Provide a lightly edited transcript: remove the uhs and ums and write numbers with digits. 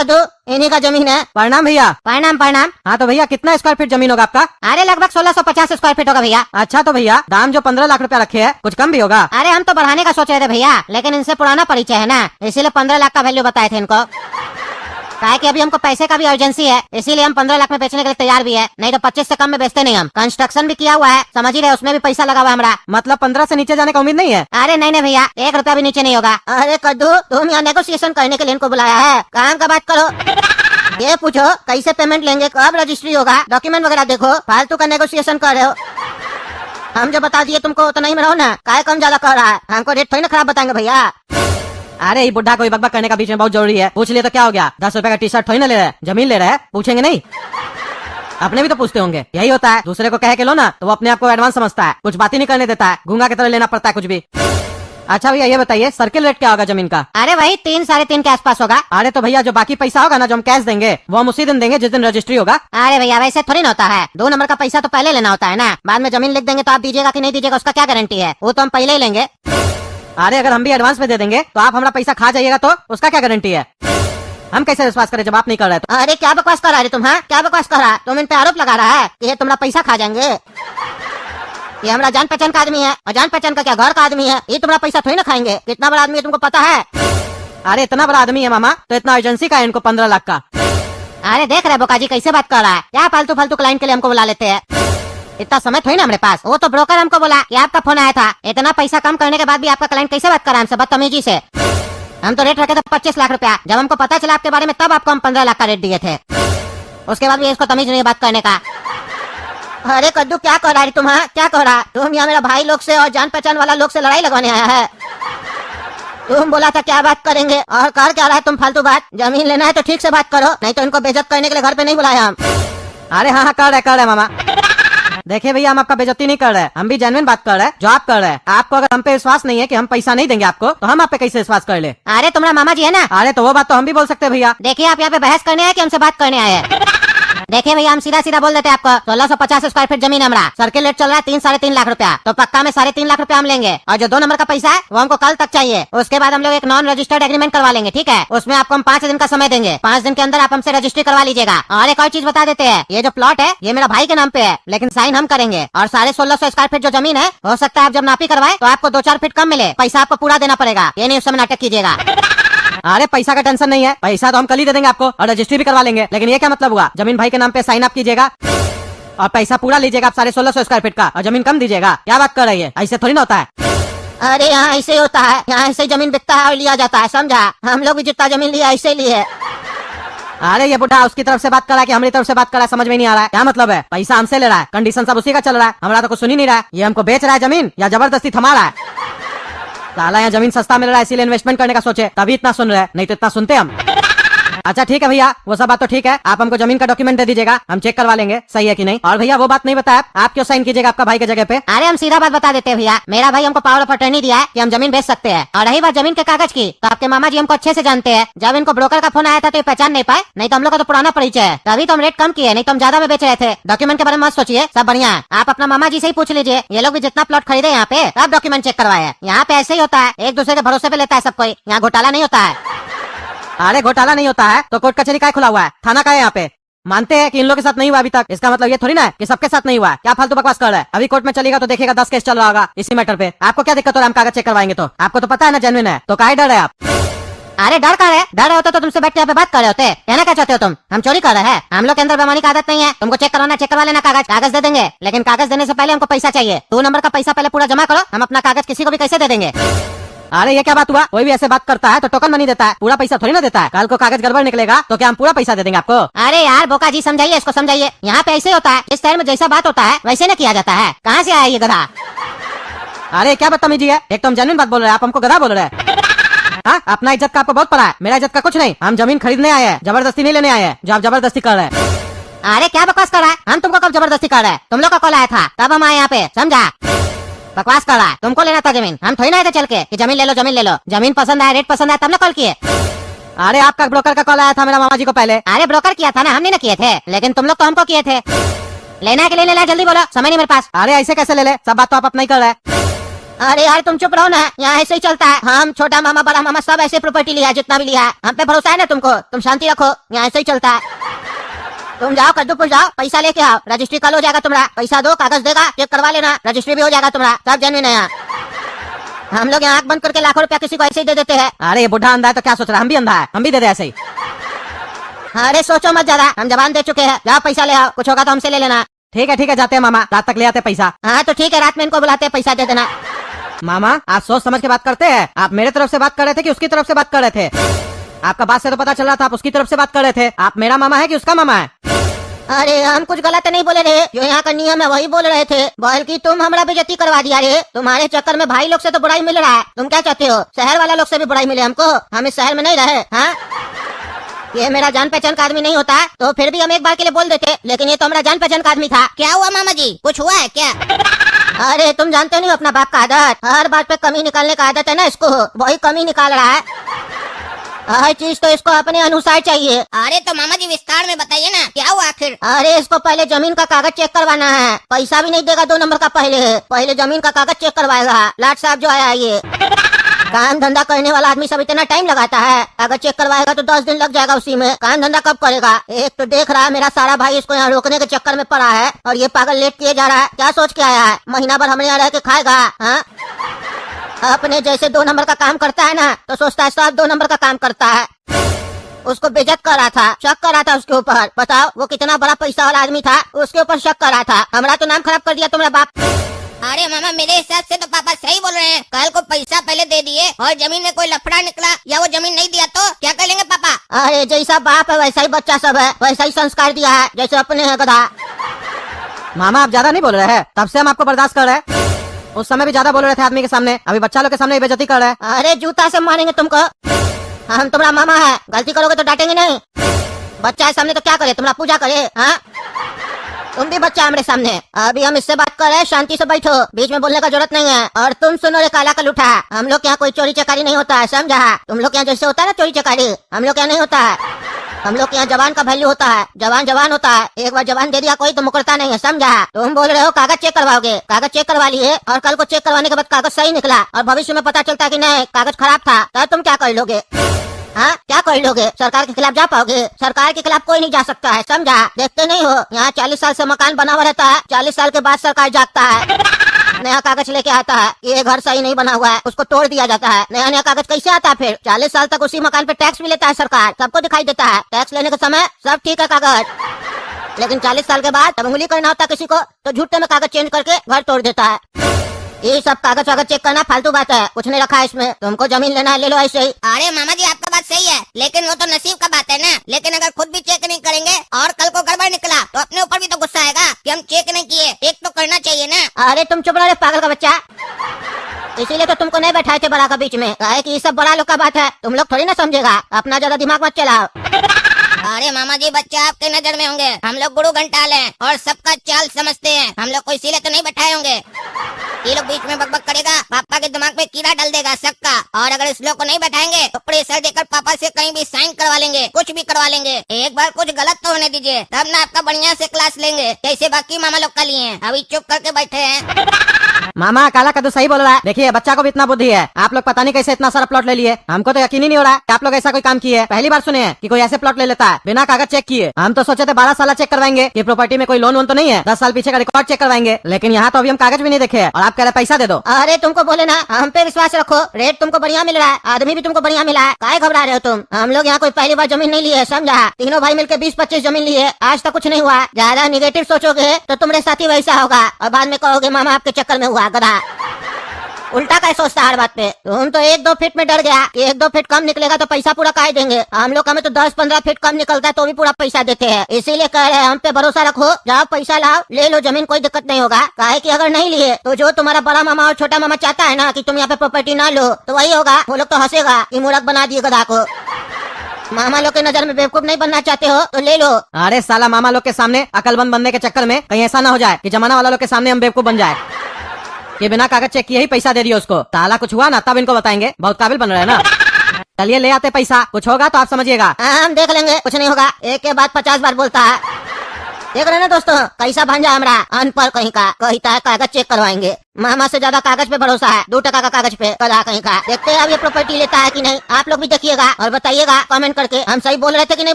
कद्दू, इन्हीं का जमीन है। प्रणाम भैया। प्रणाम प्रणाम। हाँ तो भैया कितना स्क्वायर फीट जमीन होगा आपका? अरे लगभग 1650 स्क्वायर फीट होगा भैया। अच्छा तो भैया दाम जो 15 लाख रुपया रखे हैं कुछ कम भी होगा? अरे हम तो बढ़ाने का सोच रहे थे भैया, लेकिन इनसे पुराना परिचय है ना, इसीलिए 15 लाख का वैल्यू बताए थे इनको। काहे कि अभी हमको पैसे का भी अर्जेंसी है, इसीलिए हम 15 लाख में बेचने के लिए तैयार भी है, नहीं तो 25 से कम में बेचते नहीं हम। कंस्ट्रक्शन भी किया हुआ है, समझ ही रहे, उसमें भी पैसा लगा हुआ है हमारा। मतलब 15 से नीचे जाने का उम्मीद नहीं है? अरे नहीं भैया, 1 रुपया भी नीचे नहीं होगा। अरे कद्दू, तुम यहाँ नेगोशिएशन करने के लिए इनको बुलाया है, काम का बात करो। ये पूछो कैसे पेमेंट लेंगे, कब रजिस्ट्री होगा, डॉक्यूमेंट वगैरह देखो, फालतू का नेगोशिएशन कर रहे हो। हम जो बता दिए तुमको उतना ही में रहो ना, काय कम ज्यादा कर रहा है, हमको रेट थोड़ी ना खराब बताएंगे भैया। अरे ये बुढ़ा कोई बकबक करने का बीच में बहुत जरूरी है, पूछ लिए तो क्या हो गया? 10 रुपए का टी शर्ट थोड़ी ना ले रहे, जमीन ले रहे हैं, पूछेंगे नहीं? अपने भी तो पूछते होंगे, यही होता है, दूसरे को कह के लो ना तो वो अपने आप को एडवांस समझता है, कुछ बात ही नहीं करने देता है, गूंगा की तरह लेना पड़ता है कुछ भी। अच्छा भैया ये बताइए सर्किल रेट क्या होगा जमीन का? अरे वही 3 साढ़े 3 के आसपास होगा। अरे तो भैया जो बाकी पैसा होगा ना, जो हम कैश देंगे वो हम उसी दिन देंगे जिस दिन रजिस्ट्री होगा। अरे भैया वैसे थोड़ी ना होता है, 2 नंबर का पैसा तो पहले लेना होता है ना, बाद में जमीन लिख देंगे तो आप दीजिएगा कि नहीं दीजिएगा उसका क्या गारंटी है, वो तो हम पहले ही लेंगे। अरे अगर हम भी एडवांस में दे देंगे तो आप हमारा पैसा खा जाइएगा तो उसका क्या गारंटी है? हम कैसे विश्वास करें जब आप नहीं कर रहे तो? अरे क्या बकवास कर रहा है तुम, हाँ क्या बकवास कर रहा है तुम, इन पे आरोप लगा रहा है कि ये तुम्हारा पैसा खा जाएंगे। ये हमारा जान पहचान का आदमी है, और जान पहचान का क्या घर का आदमी है, ये तुम्हारा पैसा थोड़ी ना खाएंगे। कितना बड़ा आदमी है तुमको पता है? अरे इतना बड़ा आदमी है मामा तो इतना अर्जेंसी का है इनको 15 लाख का? अरे देख रहे बोका जी कैसे बात कर रहा है, क्या फालतू फालतू क्लाइंट के लिए हमको बुला लेते हैं, इतना समय थोड़ी ना हमारे पास। वो तो ब्रोकर हमको बोला कि आपका फोन आया था, इतना पैसा कम करने के बाद भी आपका क्लाइंट कैसे बात कर रहा है हमसे बदतमीजी से। हम तो रेट रखे थे 25 लाख रुपया, जब हमको पता चला आपके बारे में तब आपको हम 15 लाख का रेट दिए थे, उसके बाद भी इसको तमीज नहीं बात करने का। अरे कद्दू क्या कर रहा है तुम, क्या कर रहा है तुम? यहाँ मेरा भाई लोग से और जान पहचान वाला लोग से लड़ाई लगवाने आया है। तुम बोला था क्या बात करेंगे और कर क्या रहा है तुम फालतू बात। जमीन लेना है तो ठीक से बात करो, नहीं तो इनको बेइज्जत करने के लिए घर पे नहीं बुलाया हम। अरे हाँ कर रहे मामा। देखिए भैया हम आपका बेइज्जती नहीं कर रहे, हम भी जेन्युइन बात कर रहे हैं जो आप कर रहे हैं। आपको अगर हम पे विश्वास नहीं है कि हम पैसा नहीं देंगे आपको, तो हम आप पे कैसे विश्वास कर ले? अरे तुम्हारा मामा जी है ना। अरे तो वो बात तो हम भी बोल सकते हैं भैया। देखिए आप यहाँ पे बहस करने आए कि हमसे बात करने आए हैं? देखिए भैया हम सीधा सीधा बोल देते हैं आपको, 1650 स्क्वायर फीट जमीन हमारा, सर्किल रेट चल रहा है 3 साढ़े 3 लाख रुपया, तो पक्का में 3.5 लाख रुपया हम लेंगे, और जो 2 नंबर का पैसा है वो हमको कल तक चाहिए। उसके बाद हम लोग एक नॉन रजिस्टर्ड एग्रीमेंट करवा लेंगे, ठीक है? उसमें आपको हम 5 दिन का समय देंगे, 5 दिन के अंदर आप हमसे रजिस्ट्री करवा लीजिएगा। और एक और चीज बता देते हैं, ये जो प्लॉट है ये मेरा भाई के नाम पे है, लेकिन साइन हम करेंगे, और 1650 स्क्वायर फीट जो जमीन है हो सकता है आप जब नापी करवाए तो आपको 2-4 फीट कम मिले, पैसा आपको पूरा देना पड़ेगा, ये नहीं उस समय नाटक कीजिएगा। अरे पैसा का टेंशन नहीं है, पैसा तो हम कल ही दे देंगे आपको और रजिस्ट्री भी करवा लेंगे, लेकिन ये क्या मतलब हुआ? जमीन भाई के नाम पे साइन आप कीजिएगा और पैसा पूरा लीजिएगा आप 1650 स्क्वायर फीट का, और जमीन कम दीजिएगा। क्या बात कर रही है, ऐसे थोड़ी ना होता है। अरे यहाँ ऐसे होता है, यहाँ ऐसे जमीन बिकता है और लिया जाता है, समझा? हम लोग भी जितना जमीन लिया ऐसे लिए। अरे ये बुढ़ा उसकी तरफ से बात कर रहा है कि हमारी तरफ से बात कर रहा है, समझ में नहीं आ रहा है क्या मतलब है? पैसा हमसे ले रहा है, कंडीशन सब उसी का चल रहा है, हमारा तो कुछ सुन ही नहीं रहा है। ये हमको बेच रहा है जमीन या जबरदस्ती थमा रहा है? साला यहाँ जमीन सस्ता मिल रहा है इसीलिए इन्वेस्टमेंट करने का सोचे, तभी इतना सुन रहे हैं, नहीं तो इतना सुनते हम। अच्छा ठीक है भैया वो सब बात तो ठीक है, आप हमको जमीन का डॉक्यूमेंट दे दीजिएगा, हम चेक करवा लेंगे सही है कि नहीं। और भैया वो बात नहीं बताया आप क्यों साइन कीजिएगा आपका भाई के जगह पे? अरे हम सीधा बात बता देते हैं भैया, मेरा भाई हमको पावर ऑफ अटर्नी दिया है कि हम जमीन बेच सकते हैं। और रही बात जमीन के कागज की, तो आपके मामा जी हमको अच्छे से जानते हैं, जब इनको ब्रोकर का फोन आया था तो ये पहचान नहीं पाए, नहीं तो हम लोग का तो पुराना परिचय है, तभी तो हम रेट कम किए, नहीं तो हम ज्यादा में बेच रहे थे। डॉक्यूमेंट के बारे में मत सोचिए, सब बढ़िया है, आप अपना मामा जी से ही पूछ लीजिए, ये लोग भी जितना प्लॉट खरीदे यहाँ पे सब डॉक्यूमेंट चेक करवाए। यहाँ पे ऐसे ही होता है, एक दूसरे के भरोसे पे लेता है सब कोई, यहाँ घोटाला नहीं होता है। अरे घोटाला नहीं होता है तो कोर्ट कचहरी का खुला हुआ है, थाना का है यहाँ पे? मानते हैं कि इन लोगों के साथ नहीं हुआ अभी तक, इसका मतलब ये थोड़ी ना है कि सबके साथ नहीं हुआ है। क्या फालतू बकवास कर रहा है? अभी कोर्ट में चलेगा तो देखिएगा 10 केस चल रहा होगा इसी मैटर पे। आपको क्या दिक्कत हो रहा है हम कागज चेक करवाएंगे तो? आपको तो पता है ना जेन्युइन है, तो काहे डर है आप? अरे डर का है, डर रहे होते तो तुमसे बैठ के यहाँ पे बात कर रहे होते। कहना क्या चाहते हो तुम? हम चोरी कर रहे हैं? हम लोग के अंदर बेईमानी की आदत नहीं है, तुमको चेक करवाना चेक करवा लेना, कागज दे देंगे, लेकिन कागज देने से पहले हमको पैसा चाहिए। 2 नंबर का पैसा पहले पूरा जमा करो, हम अपना कागज किसी को भी कैसे दे देंगे। अरे ये क्या बात हुआ? कोई भी ऐसे बात करता है तो टोकन मनी देता है, पूरा पैसा थोड़ी ना देता है। कल को कागज गड़बड़ निकलेगा तो क्या हम पूरा पैसा दे देंगे आपको? अरे यार बोका जी समझाइए इसको, समझाइए, यहाँ पे ऐसे होता है, इस शहर में जैसा बात होता है वैसे न किया जाता है। कहाँ से आया ये गधा? अरे क्या बदतमीजी है, एक तो हम जेन्युइन बात बोल रहे हैं, आप हमको गधा बोल रहे हैं। हाँ अपना इज्जत का आपको बहुत पड़ा है, मेरा इज्जत का कुछ नहीं। हम जमीन खरीदने आए हैं, जबरदस्ती नहीं लेने आए हैं जो आप जबरदस्ती कर रहे हैं। अरे क्या बकवास कर रहा है? हम तुमको कब जबरदस्ती कर रहे हैं? तुम लोग का कॉल आया था तब हम आए यहाँ पे, समझा? बकवास कर रहा है, तुमको लेना था जमीन, हम थोड़ी ना आए थे चल के कि जमीन ले लो जमीन ले लो। जमीन पसंद आया, रेट पसंद आया तब ना कॉल किए। अरे आपका ब्रोकर का कॉल आया था मेरा मामा जी को पहले। अरे ब्रोकर किया था ना, हमने ना किए थे, लेकिन तुम लोग तो हमको किए थे। लेना है कि ले लेना, जल्दी बोलो, समय नहीं मेरे पास। अरे ऐसे कैसे ले ले, सब बात तो आप अपना ही कर रहे हैं। अरे यार तुम चुप रहो ना, यहाँ ऐसे ही चलता है। हम छोटा मामा बड़ा मामा सब ऐसे प्रॉपर्टी लिया है, जितना भी लिया है। हम पे भरोसा है ना तुमको, तुम शांति रखो, यहाँ ऐसे ही चलता है। तुम जाओ कद्दूपुर जाओ, पैसा लेके आओ, रजिस्ट्री कल हो जाएगा तुम्हारा। पैसा दो, कागज देगा, चेक करवा लेना, रजिस्ट्री भी हो जाएगा तुम्हारा, सब जेन्युइन है यहाँ। हम लोग यहाँ आंख बंद करके लाखों रुपया किसी को ऐसे ही दे देते हैं। अरे ये बुढ़ा अंधा है तो क्या सोच रहा है, हम भी अंधा है, हम भी दे दे ऐसे ही। अरे सोचो मत ज्यादा, हम जबान दे चुके हैं। जाओ पैसा ले आओ, कुछ होगा तो हमसे ले लेना। ठीक है जाते हैं मामा, रात तक ले आते हैं पैसा। हाँ तो ठीक है, रात में इनको बुलाते हैं, पैसा दे देना। मामा आप सोच समझ के बात करते हैं। आप मेरे तरफ से बात कर रहे थे कि उसकी तरफ से बात कर रहे थे? आपका बात से तो पता चल रहा था आप उसकी तरफ से बात कर रहे थे। आप मेरा मामा है कि उसका मामा है? अरे हम कुछ गलत नहीं बोले रहे, जो यहाँ का नियम है वही बोल रहे थे। बल्कि तुम हमारा बेइज्जती करवा दिया रे। तुम्हारे चक्कर में भाई लोग से तो बुराई मिल रहा है। तुम क्या चाहते हो, शहर वाला लोग से भी बुराई मिले हमको? हम इस शहर में नहीं रहे। हाँ ये मेरा जान पहचान का आदमी नहीं होता तो फिर भी हम एक बार के लिए बोल देते, लेकिन ये तो हमारा जान पहचान का आदमी था। क्या हुआ मामा जी, कुछ हुआ है क्या? अरे तुम जानते नहीं हो अपना बाप का आदत, हर बात पे कमी निकालने का आदत है ना इसको, वही कमी निकाल रहा है। हर चीज तो इसको अपने अनुसार चाहिए। अरे तो मामा जी विस्तार में बताइए ना, क्या हुआ आखिर? अरे इसको पहले जमीन का कागज चेक करवाना है। पैसा भी नहीं देगा 2 नंबर का, पहले जमीन का कागज चेक करवाएगा। लाट साहब जो आया ये काम धंधा करने वाला आदमी सब इतना टाइम लगाता है, अगर चेक करवाएगा तो 10 दिन लग जाएगा उसी में। काम धंधा कब करेगा? एक तो देख रहा है मेरा सारा भाई इसको यहाँ रोकने के चक्कर में पड़ा है, और ये पागल लेट किए जा रहा है। क्या सोच के आया है, महीना भर हमारे यहाँ रह के खाएगा? हाँ अपने जैसे 2 नंबर का काम करता है ना तो सोचता है सब 2 नंबर का काम करता है। उसको बेइज्जत कर रहा था, शक कर रहा था उसके ऊपर। बताओ वो कितना बड़ा पैसा वाला आदमी था, उसके ऊपर शक कर रहा था। हमारा तो नाम खराब कर दिया तुम्हारा बाप। अरे मामा मेरे हिसाब से तो पापा सही बोल रहे हैं। कल को पैसा पहले दे दिए और जमीन में कोई लफड़ा निकला या वो जमीन नहीं दिया तो क्या करेंगे पापा? अरे जैसा बाप है वैसा ही बच्चा सब है, वैसा ही संस्कार दिया है जैसे अपने है गधा। मामा आप ज्यादा नहीं बोल रहे हैं, तब से हम आपको बर्दाश्त कर रहे हैं। उस समय भी ज्यादा बोल रहे थे आदमी के सामने, अभी बच्चा लोग के सामने बेइज्जती कर रहे हैं। अरे जूता से मारेंगे तुमको। हम तुम्हारा मामा है, गलती करोगे तो डांटेंगे नहीं। बच्चा है सामने तो क्या करे, तुम्हारा पूजा करे? हाँ तुम भी बच्चा हमारे सामने। अभी हम इससे बात कर रहे हैं, शांति से बैठो, बीच में बोलने का जरूरत नहीं है। और तुम सुनो रे काला का लूठा, हम लोग यहाँ कोई चोरी चकारी नहीं होता है, समझा? तुम लोग यहाँ जैसे होता है ना चोरी चकारी, हम लोग यहाँ नहीं होता है। हम लोग यहाँ जवान का वैल्यू होता है, जवान होता है। एक बार जवान दे दिया कोई तो मुकरता नहीं है, समझा? तुम बोल रहे हो कागज चेक करवाओगे, कागज चेक करवा लिए और कल को चेक करवाने के बाद कागज सही निकला और भविष्य में पता चलता कि नहीं कागज खराब था, तब तुम क्या कर लोगे? हाँ क्या कर लोगे? सरकार के खिलाफ जा पाओगे? सरकार के खिलाफ कोई नहीं जा सकता है, समझा? देखते नहीं हो यहाँ 40 साल से मकान बना हुआ रहता है, 40 साल के बाद सरकार जागता है, नया कागज लेके आता है। ये घर सही नहीं बना हुआ है, उसको तोड़ दिया जाता है, नया कागज कैसे आता है? फिर 40 साल तक उसी मकान पे टैक्स भी लेता है सरकार, सबको दिखाई देता है। टैक्स लेने के समय सब ठीक है कागज, लेकिन 40 साल के बाद जब उंगली करना होता है किसी को तो झूठे में कागज चेंज करके घर तोड़ देता है। ये सब कागज वागज चेक करना फालतू बात है, कुछ नहीं रखा है इसमें। तुमको जमीन लेना है ले लो ऐसे ही। अरे मामा जी आपका बात सही है, लेकिन वो तो नसीब का बात है ना। लेकिन अगर खुद भी चेक नहीं करेंगे और कल को गड़बड़ निकला तो अपने ऊपर भी तो गुस्सा आएगा कि हम चेक नहीं किए, चेक तो करना चाहिए ना। अरे तुम चुप रहो पागल का बच्चा, इसीलिए तो तुमको नहीं बैठाए थे बड़ा का बीच में, काहे कि ये सब बड़ा लोग का बात है, तुम लोग थोड़ी ना समझेगा। अपना ज्यादा दिमाग मत चलाओ। अरे मामा जी बच्चा आपके नजर में होंगे, हम लोग गुरु घंटाल हैं और सबका चाल समझते हैं। हम लोग को इसीलिए तो नहीं बैठाए होंगे। ये लोग बीच में बकबक करेगा, पापा के दिमाग में कीड़ा डाल देगा सबका। और अगर इस लोग को नहीं बैठाएंगे तो प्रेशर देकर पापा से कहीं भी साइन करवा लेंगे, कुछ भी करवा लेंगे। एक बार कुछ गलत तो होने दीजिए, तब ना आपका बढ़िया से क्लास लेंगे जैसे बाकी मामा लोग का लिए। अभी चुप करके बैठे हैं। मामा काला कद्दू सही बोल रहा है। देखिए बच्चा को भी इतना बुद्धि है, आप लोग पता नहीं कैसे इतना सारा प्लॉट ले लिए। हमको तो यकीन ही नहीं हो रहा है आप लोग ऐसा कोई काम किए। पहली बार सुने हैं कि कोई ऐसे प्लॉट ले लेता है बिना कागज चेक किए। हम तो सोचे थे 12 साल चेक करवाएंगे कि प्रॉपर्टी में कोई लोन वोन तो नहीं है, 10 साल पीछे का रिकॉर्ड चेक करवाएंगे, लेकिन यहाँ तो अभी हम कागज भी नहीं देखे और आप कह रहे पैसा दे दो। अरे तुमको बोले ना हम पे विश्वास रखो, रेट तुमको बढ़िया मिल रहा है, आदमी भी तुमको बढ़िया मिला है, काहे घबरा रहे हो तुम? हम लोग यहाँ कोई पहली बार जमीन नहीं लिए, समझा? तीनों भाई मिलकर 20-25 जमीन लिए, आज तक कुछ नहीं हुआ। ज्यादा निगेटिव सोचोगे तो तुम्हारे साथ ही वैसा होगा और बाद में कहोगे मामा आपके चक्कर में हुआ, गधा। उल्टा क्या सोचता है हर बात पे? तुम तो 1-2 फीट में डर गया कि 1-2 फीट कम निकलेगा तो पैसा पूरा काहे देंगे। हम लोग हमें तो 10-15 फीट कम निकलता है तो भी पूरा पैसा देते हैं, इसीलिए कह रहे हैं हम पे भरोसा रखो, जाओ पैसा लाओ ले लो जमीन, कोई दिक्कत नहीं होगा। काहे कि अगर नहीं लिए तो जो तुम्हारा बड़ा मामा और छोटा मामा चाहता है ना कि तुम यहाँ पे प्रॉपर्टी ना लो तो वही होगा। वो लोग तो हंसेगा कि मूर्ख बना दिए गधा को। मामा लोग के नजर में बेवकूफ नहीं बनना चाहते हो तो ले लो। अरे साला मामा लोग के सामने अकलमंद बनने के चक्कर में कहीं ऐसा ना हो जाए कि जमाना वाला लोग के सामने हम बेवकूफ बन जाए कि बिना कागज चेक किए ही पैसा दे दियो उसको। ताला कुछ हुआ ना तब इनको बताएंगे, बहुत काबिल बन रहे हैं ना। चलिए ले आते पैसा, कुछ होगा तो आप समझिएगा। हम देख लेंगे, कुछ नहीं होगा। एक के बाद 50 बार बोलता है। देख रहे हैं ना दोस्तों, कैसा भांजा हमारा अनपढ़ कहीं का, कहता है कागज चेक करवाएंगे। मामा से ज्यादा कागज पे भरोसा है, 2 टका का कागज पे कला कहीं का। देखते हैं अब ये प्रॉपर्टी लेता है कि नहीं। आप लोग भी देखिएगा और बताइएगा कमेंट करके हम सही बोल रहे थे कि नहीं।